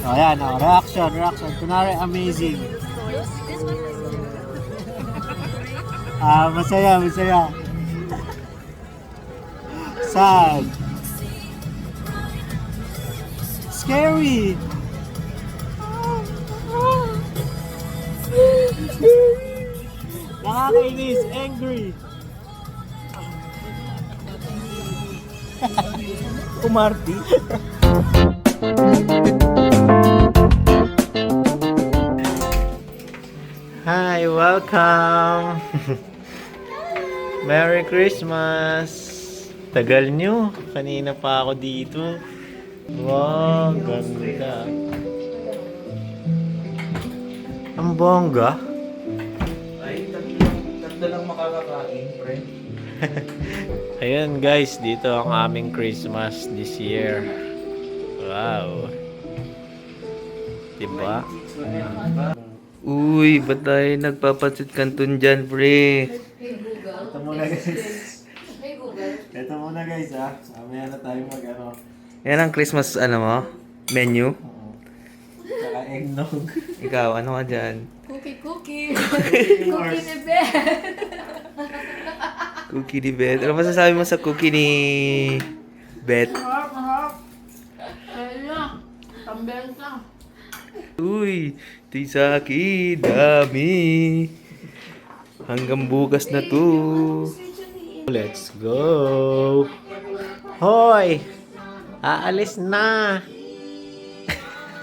O yan, o. Reaction, reaction. Kunwari, amazing. Masaya, masaya. Sad. Scary. Nakakainis, angry. Kumarti. Hi, welcome. Merry Christmas. Tagal nyo. Kanina pa ako dito. Wow, ganda. Ang bongga. Ay, tatlo lang makakakain, pre. Ayan guys, dito ang aming Christmas this year. Wow. Diba? Uy, ba't tayo nagpapasit kanton dyan, pre? Ito muna guys. Ito muna guys ha. Mamaya na tayo mag-ano. Yan ang Christmas, mo? Menu? Saka eggnog. Ikaw, ano ka dyan? Cookie ni Ben. Cookie ni Beth. Ano masasabi mo sa cookie ni Beth? Mahap. Ayun. Pambenta. Uy, ito'y sa akin, dami. Hanggang bukas na to. Let's go. Hoy! Aalis na.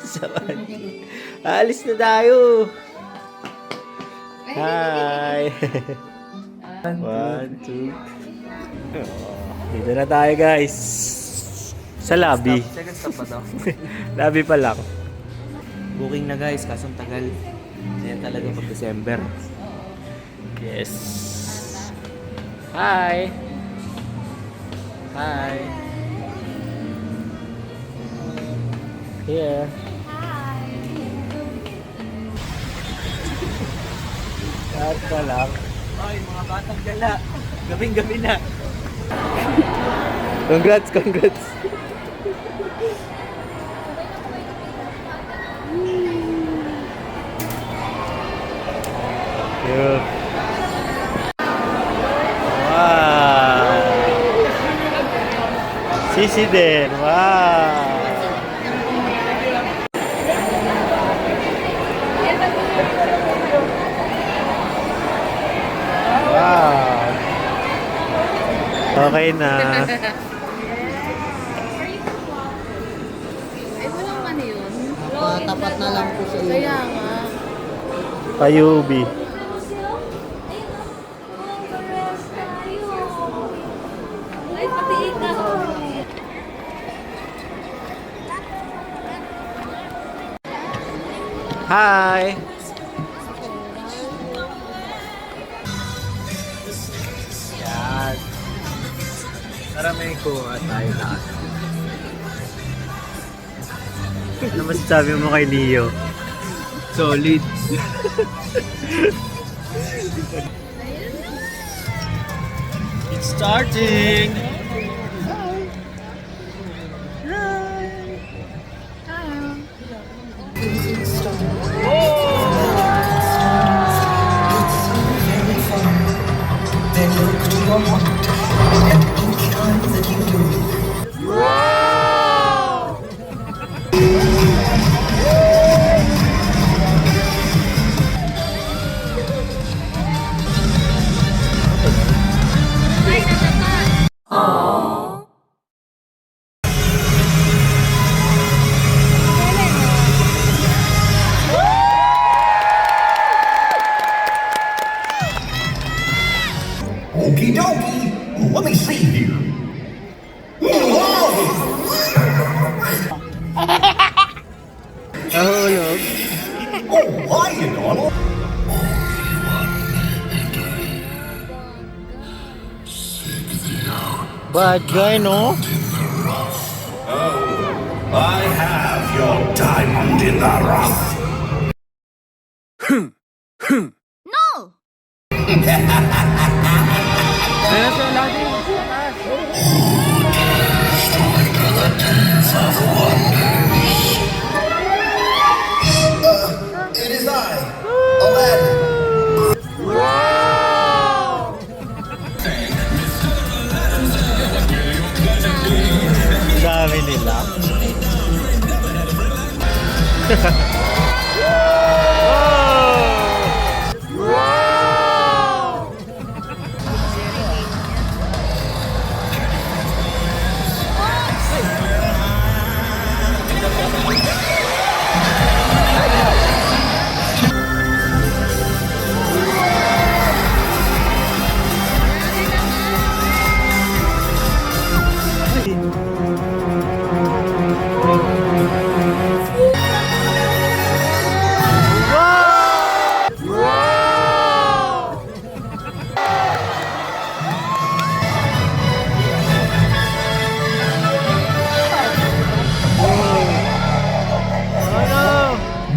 Saan? Aalis na tayo. Hi. 1, 2. Dito na tayo guys. Sa lobby. Second stop pa to. Lobby pa lang. Booking na guys, kasong tagal. Ayan talaga pag December. Yes. Hi. Hi. Here. Lahat pa lang. Ay, mga batang gala. Gabing-gabi na. Congrats, congrats. Yeah. Wow. Sisi din. Wow. Wow. Okay na. Ay, walang ano yun? Tapat na lang po sa iyo. Kaya nga. Payubi. Ay, pati ikaw. Hi. Yan. Tara may kuha tayo lahat. Ano masasabi mo kay Leo? Solid. It's starting! Okie dokie. Let me see here. Nahulog. Oh, hi, Donald. Bad guy, no? I have your diamond in the rough. No!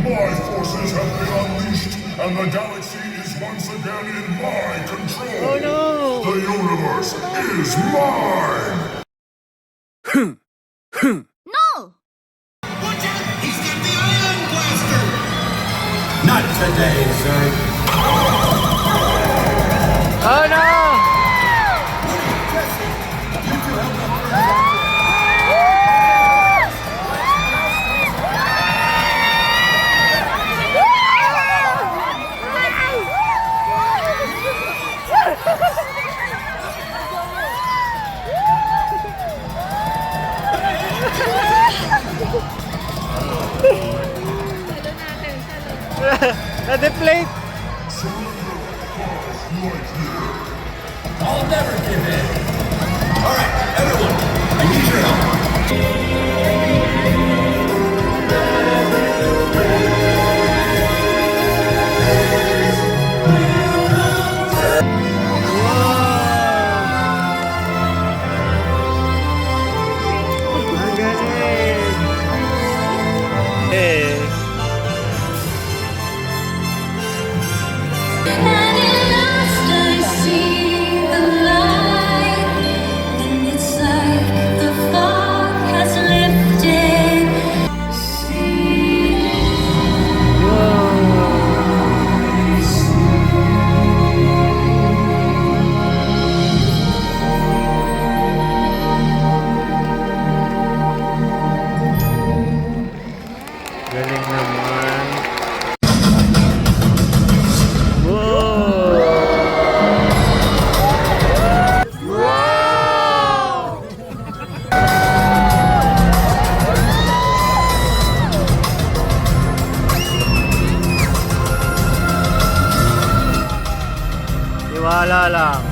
My forces have been unleashed, and the galaxy is once again in my control. Oh no! The universe is mine! No! Not today, sir. Na-deflate! I'll never give in. All right, everyone, I need your help. Ang galing! Eh. And at last I see the light, and it's like the fog has lifted. See, Galing naman. Wow! Tiwala lang.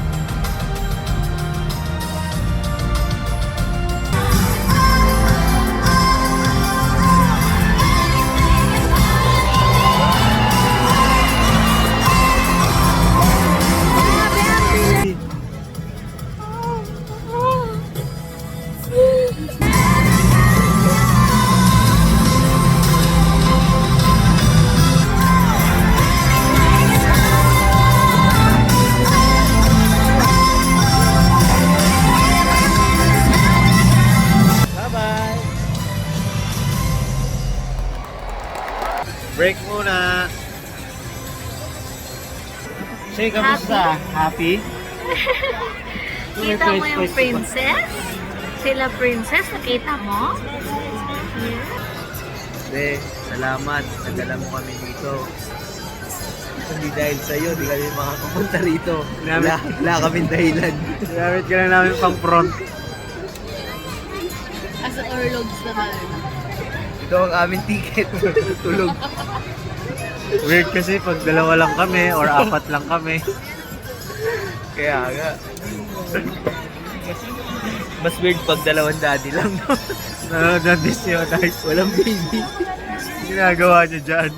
Bye-bye! Break muna! Shay, kamusta? Happy? Kita mo yung princess? Sila princess, nakita mo? Be, salamat. Nagdala mo kami dito. Hindi dahil sa'yo, di kami makakapunta rito. Wala kaming dahilan. Ginamit ka lang namin pang front. As orlogs naman. Ito ang aming ticket. Tulog. Weird kasi pag dalawa lang kami or apat lang kami. Kaya nga. Mas weird pag dalawang daddy lang. Nanonood ng Disney on Ice. Walang baby. Ginagawa niya dyan.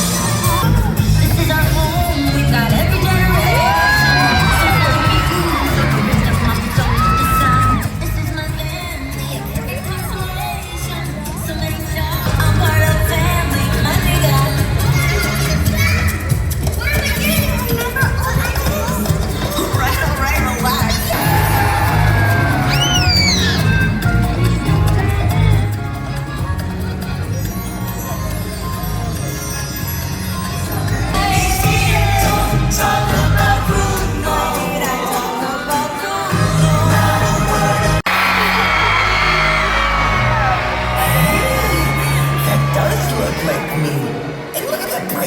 this is our home. We've got every generation. This is my soul, this is my family, every consolation. So many times I'm part of family. My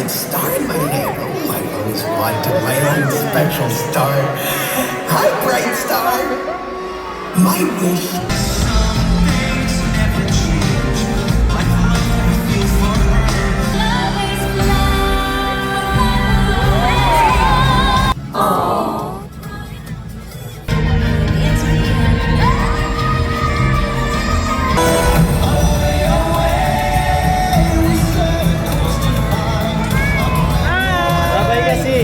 bright star in my head. Oh, I always wanted my own special star. Hi, bright star. My wish. Love is blind. Aww. It's the Sabay kasi.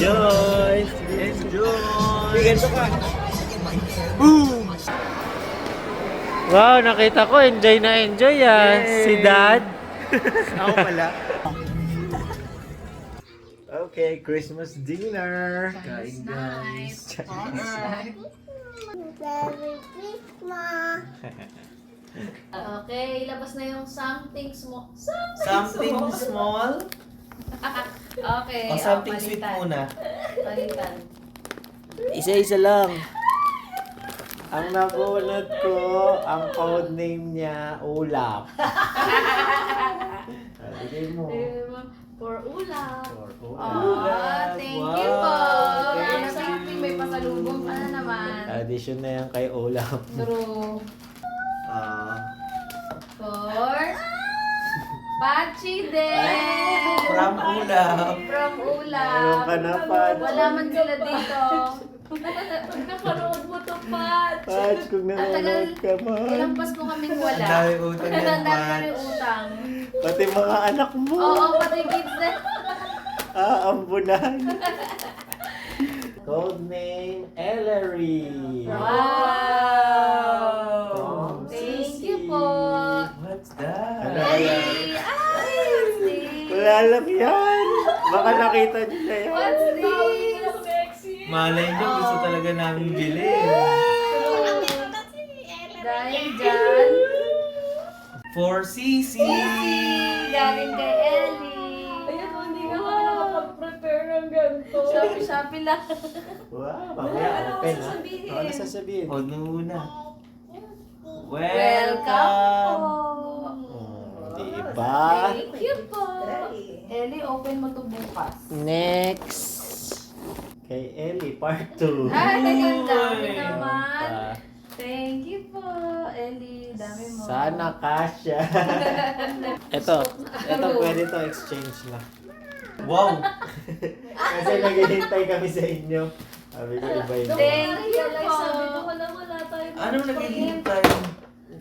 Enjoy! Enjoy! Ganito ka. Wow, nakita ko, enjoy na enjoy ah. Yay! Si Dad. Ako pala. Okay, Christmas dinner. Kain guys. Okay, ilabas na yung something small. Something small. Okay. O something sweet muna. Palitan. Isa-isa lang. Ang nabunod ko, ang code name niya, Ulap. Bigay mo. For ulam. For Thank you po. Ang something may pasalubong ka na naman. Addition na yan kay Ulap. True. Ah, For Pachi din. from Ulap. From ulam. Meron ka na, Patch. Wala man sila dito. Nakanood mo to, Patch. Patch, kung nanonood ka Ilang man. Pasko kaming wala. Ang dami utang yan, Ang dami Patch. kaming utang. Pati mga anak mo. Oo, pati kids na. Aambunan. Code name, Ellery. Wow! From Thank Sisi. you po. What's that? Ano kaya? Hey! What's this? Wala lang yan. Baka nakita niyo na yan. What's this? Malay nyo, gusto talaga namin bilhin. Dahil dyan, For Sisi. galing kay Ellie. Ayun, hindi ka nakapag-prepare ng ganito. Shopee lang. Wow, mamaya open ha. sasabihin? Ano sasabihin? Hold mo muna. Welcome po. Diba? Thank you po. Ellie, open mo to bukas. Next. Kay Ellie, part 2. Ay, ang dami Uy. naman. Thank you po, Ellie. Dami mo. Sana kasya. ito pwede to exchange na. Wow! Kasi naghihintay kami sa inyo. Sabi ko iba yun. Thank you po. Sabi ko, wala tayo. Anong naghihintay?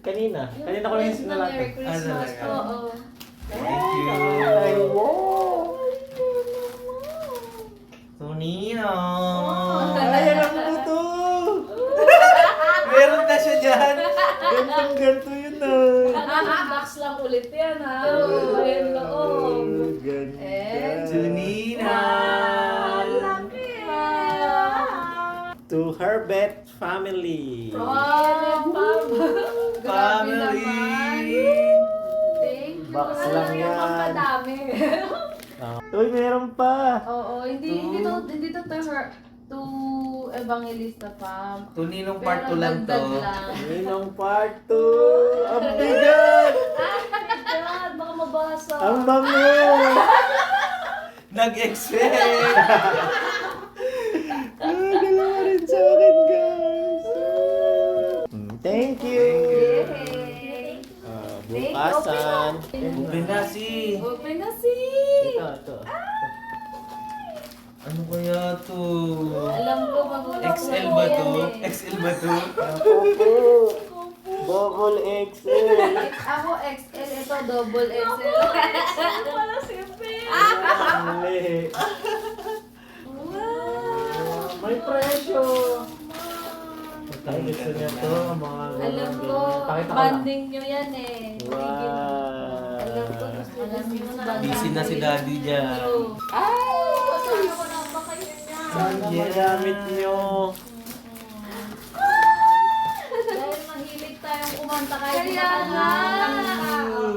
Kanina ko lang yung sinalatan. Merry Christmas talaga? po. Oo. Thank you. Ay, wow! Tonino! Ay, alam ko to! Meron na siya dyan! Gantong-ganto yun ah. Box lang ulit yan ha. Ayun, loob. Ganda. Tonino! Laki To Herbert family. Family! Thank you. Box lang yan. Kadami. Uy, meron pa. Oo, hindi to to Evangelista Fam. Toninong part 2 lang to. Ninong part 2. Ang bigat! Yan, baka mabasa. Ang bango! Nag-excel! Dalawa rin sa akin, guys. Thank you. Bukasan. Open na si. Open na si. Ito. Ano kaya to? Alam ko magulang XL ko ba yan to? eh. XL ba to? Double XL. Ako XL, ito double XL. Wala si Mali. May presyo. Ay, gusto niya to, mga Alam ko, Pakita ko lang. banding nyo yan eh. Wow. Alam ko, alam nyo na. Busy na si daddy dyan. Ay! Kasama ko na ba kayo niya? Sana magamit niyo. Dahil mahilig tayong kumanta kahit Kaya hindi na nga.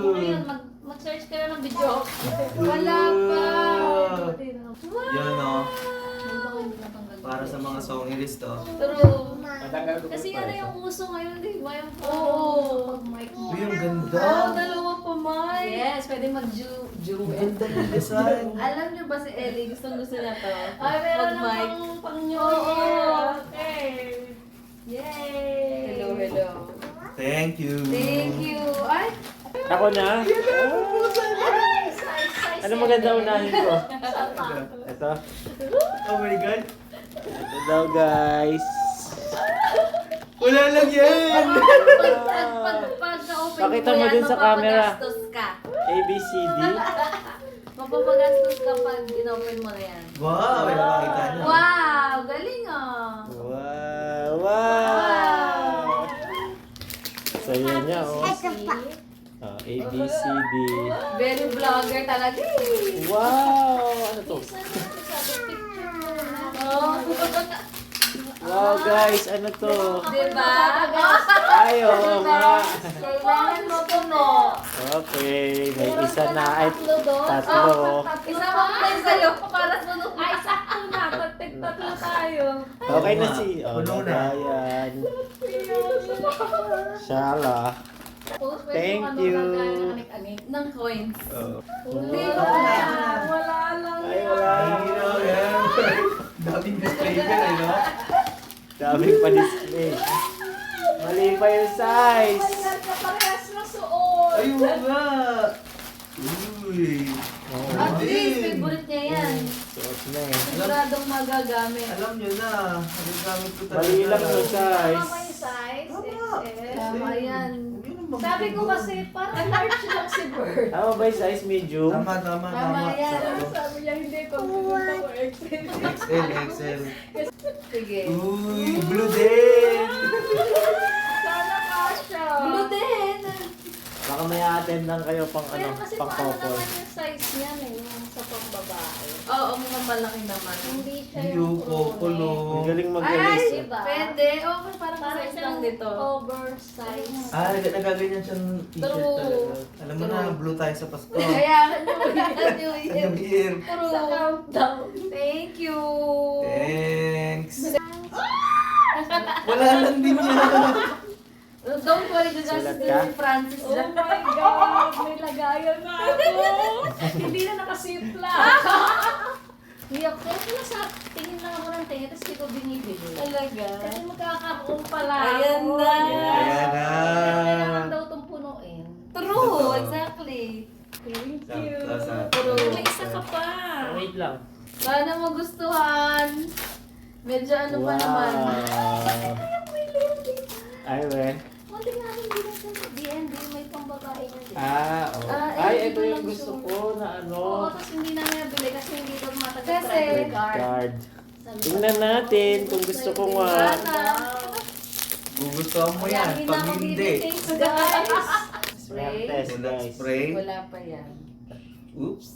Ngayon, mag-search ka na ng video. Wala pa. Yan o. Para sa mga songilist to. True. Matanggal ko Kasi pa yan ito. yung uso ngayon, di ba? Yung pag mic mo. Uy, ang ganda. Oh, dalawa pa mic. Yes, pwede mag-duet. Ganda ng design. Alam niyo ba si Ellie, gustong gusto niya to? Ay, meron Pag na mic. pang New Oo. Year. Okay. Yay! Hello. Thank you. Thank you. Ay! Ako na? Ano maganda unahin ko? Ito. Oh my God. Ito daw, guys. Wala lang yan. Pag na-open Pakita mo mo yan, dun sa camera. mapapagastos ka. ABCD. Mapapagastos ka pag in-open mo na yan. Wow, may nakakita niyo. Wow! Galing ah! Wow! Saya niya, oh. ABCD. Very vlogger talaga eh. Wow! Ano to? Oh. Wow, guys! Ano to? Diba? Ay, oo nga. Kailangan mo puno. Okay, may isa na. Ay, Oh, tatlo. isa mo tayo sa'yo para sunod na. Ay, sakto na. Tatlo tayo. Okay na si... Oh, Puno na. Ayan. Shala. Thank you. Ng coins. Hindi Wala lang. Ay, wala. Ay, no, yan. Daming display dyan, eh, no? Daming pa-display. Mali pa yung size. Parehas na suot. Ayun nga. Uy. At least, favorite niya yan. Suot na eh. Siguradong magagamit. Alam nyo na. Nagagamit ko talaga. Mali lang yung size. Tama yung size. Tama. XL. Tama yan. Hindi naman Sabi ko maganda. kasi, parang large lang si Bert. Tama ba yung size medium? Tama. Tama yan. Sakto. Sabi niya, hindi ko. Pinunta ko XL. XL. Sige. Uy, blue din. Sana kasha. Blue din. Baka may attendan kayo pang Pero ano, kasi pang paano couple. naman yung size niya yung sa pambabae. Oo, mukhang malaki naman. Hindi siya Yung yung kukulo. Ang galing Ay, mag-release. diba? pwede. Okay, parang Parang size lang siyang dito. oversize. Ah, nagaganyan siyang t-shirt True. talaga. Alam mo na, True. blue tayo sa Pasko. Kaya, New Year. New Year. Sa True. countdown. Thank you. Thanks. Wala lang din yan. Don't worry, this Sulat is ka? Francis. Oh my God! May lagayan na ako! Hindi na nakasipla! Hindi ako. Kaya pala sa tingin lang ako ng tingin, tapos hindi ko binibili. Talaga? Kasi magkakaroon pala Ayan ako. na. Ayan na. Kailangan daw itong punuin. True, exactly. Thank you. True. May isa ka pa. Wait lang. Sana magustuhan. Medyo ano pa naman. Ay, we. Hindi namin binasa sa DND. May pambabae na din. Oh. Ah, Ay, ito ito yung lang gusto sure. ko na ano. Oo, tapos hindi namin nabili kasi hindi ko matagal Kasi- credit card. Card. Sabi ko, Tingnan natin kung gusto ko nga. Sana. Gugustuhan mo yan. Kaya Pag ako hindi. bibili. Thanks, guys. Swerte, guys. Spray. Wala pa yan. Oops.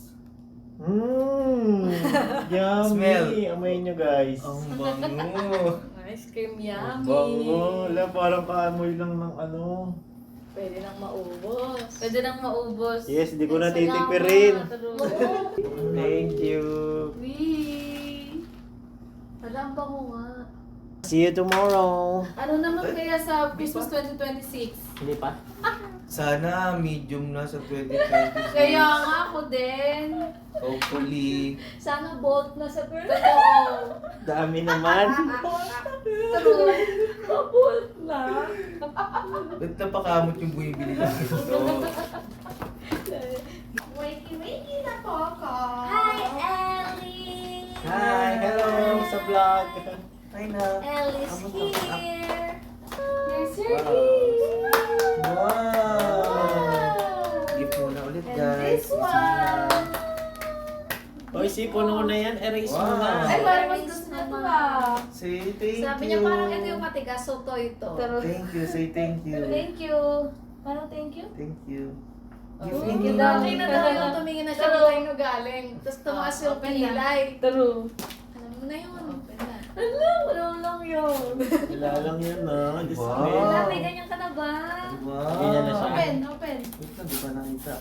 Yummy. Smell. Amoy nyo, guys. Ang bango. Ice cream Ang yummy. bango. Wala, parang kaamoy lang ng ano. Pwede nang maubos. Pwede nang maubos. Yes, di ko na Salamat. titipirin. True. Thank you. Wee. Wala, ang bango nga. See you tomorrow. Ano naman kaya sa Christmas 2026? Hindi pa? Sana medium na sa 2020. Kaya nga ako din. Hopefully. Sana bolt na sa girl. Totoo. Dami naman. True. Bolt na. Ba't napakamot yung bumibili lang ito? Wakey na po ako. Hi, Ellie! Hi, hello sa vlog. Hi na. Ellie's here! Yes, sir. Wow! Gift muna ulit, And guys. this one. Hoy, puno na yan. Erase mo Wow. na. Ay, parang mas gusto na ito ah. Say thank Sabi you. niya parang ito yung matigas, so to ito. Thank you, say thank you. Thank you. Parang thank you? Thank you. Thank you, Dami na daw yung tumingin na siya True. kung tayo galing. Tapos tumaas yung Open na. pilay. True. Alam mo na yun. Ano? Wala lang yun. Wala lang yan, no? Diyos Wow. me. Wala, may ganyan ka na ba? Wow. Ganyan na siya. Open, open. Wait lang, di pa nakita.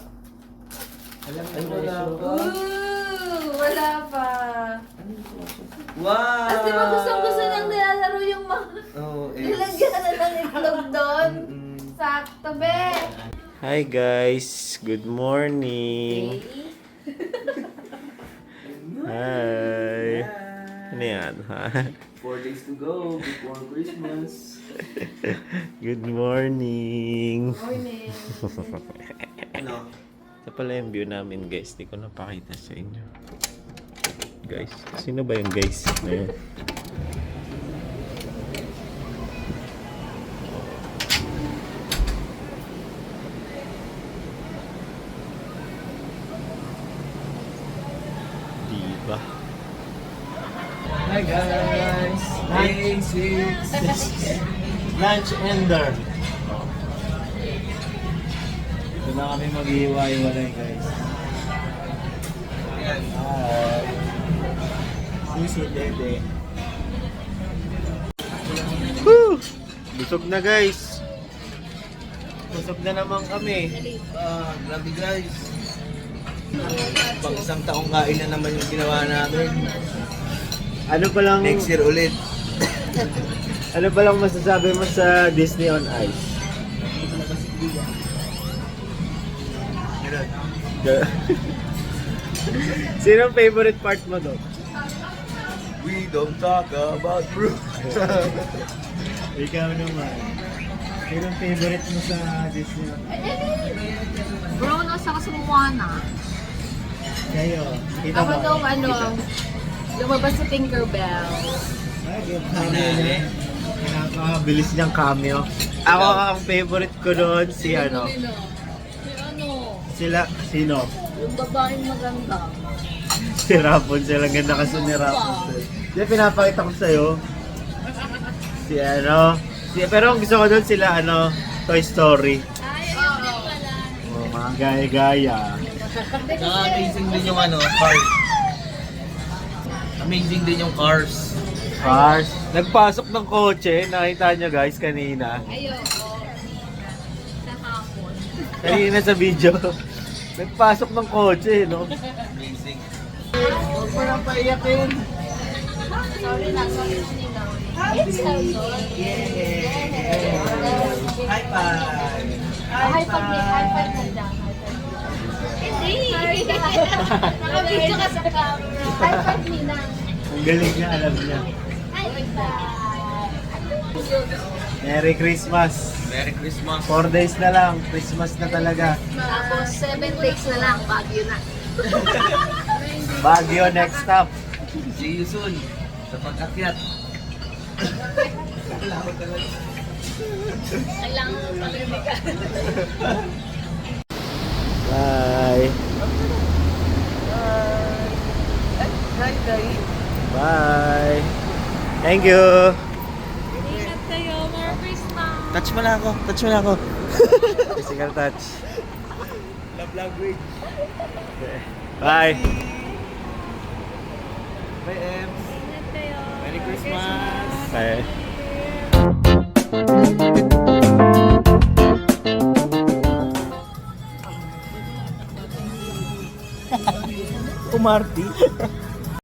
Alam mo, Ay, wala pa. Ooh, wala pa. Wow! Tapos di ba gusto niyang nilalaro yung mga... Oh, Nilagyan ka na ng itlog doon. Sakto, be. Hi guys, good morning. Hi. Ano yan, ha? 4 days to go before Christmas. Good morning. Morning. Ano? Ito pala yung view namin guys, di ko napakita sa inyo. Guys, sino ba yung guys? Ayun. Diba? Hi guys! Day 6! Lunch ender. Ito na kami mag-iwa-iwalay guys. Ayan. Hi. Sisi, Dede. Woo! Busog na guys. Busog na naman kami. Grabe guys. Pang isang taong kain na naman yung ginawa namin. Ano pa lang Next year ulit. ano pa lang masasabi mo sa Disney on Ice? Ganun. Sino ang favorite part mo doon? We don't talk about fruit. Ikaw naman. Sino ang favorite mo sa Disney on Ice? Bruno sa Moana. Kayo. Kita Ako ba? daw ano, lumabas sa Tinkerbell. Ay, yung cameo niya. Nakakabilis niyang cameo. Ako ang favorite ko doon si ano. Sila, sino? Yung babaeng maganda. Si Rapunzel. Ang ganda kasi ni Rapunzel. Hindi, pinapakita ko sa'yo. Si ano. Pero ang gusto ko doon sila, ano, Toy Story. Oh, mga gaya-gaya. Saka amazing din yung ano, Cars. Amazing din yung Cars. Cars. Nagpasok ng kotse. Nakita nyo guys kanina. Kanina sa video. Nagpasok ng kotse, no? Amazing. Huwag mo nang paiyakin. Sorry na, sorry na nila. It's so good. High five! High five na, high five na dyan. Hindi. Nakabidyo ka sa camera. High five nina. Ang galing niya, alam niya. High five. Merry Christmas. Merry Christmas! 4 days na lang. Christmas na talaga. Tapos 7 days na lang, Baguio na. Baguio next stop. See you soon sa pag-akyat. Kailangan mo pag-ibig ka. Bye. Hi, Day! Bye. Thank you. Ingat kayo. Merry Christmas. Touch mo na ako. Touch mo na ako. Physical touch. Love language. Bye. Bye, Ems! Ingat kayo. Merry Christmas! Bye. Umarti.